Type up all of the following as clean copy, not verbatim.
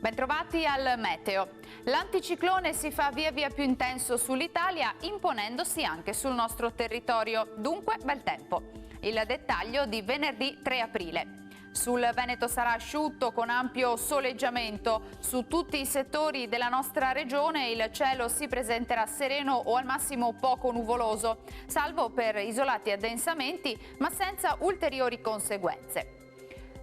Bentrovati al meteo. L'anticiclone si fa via via più intenso sull'Italia, imponendosi anche sul nostro territorio. Dunque, bel tempo. Il dettaglio di venerdì 3 aprile. Sul Veneto sarà asciutto con ampio soleggiamento. Su tutti i settori della nostra regione il cielo si presenterà sereno o al massimo poco nuvoloso, salvo per isolati addensamenti, ma senza ulteriori conseguenze.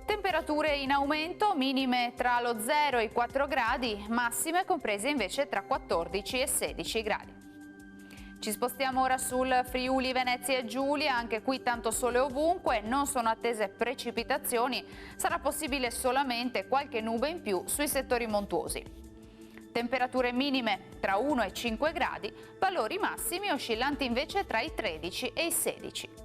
Temperature in aumento, minime tra lo 0 e i 4 gradi, massime comprese invece tra 14 e 16 gradi. Ci spostiamo ora sul Friuli Venezia Giulia, anche qui tanto sole ovunque, non sono attese precipitazioni, sarà possibile solamente qualche nube in più sui settori montuosi. Temperature minime tra 1 e 5 gradi, valori massimi oscillanti invece tra i 13 e i 16.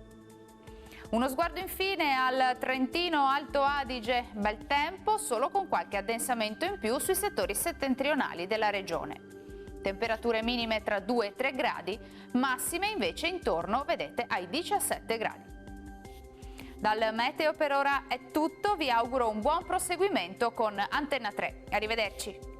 Uno sguardo infine al Trentino Alto Adige, bel tempo solo con qualche addensamento in più sui settori settentrionali della regione. Temperature minime tra 2 e 3 gradi, massime invece intorno, vedete, ai 17 gradi. Dal meteo per ora è tutto, vi auguro un buon proseguimento con Antenna 3. Arrivederci.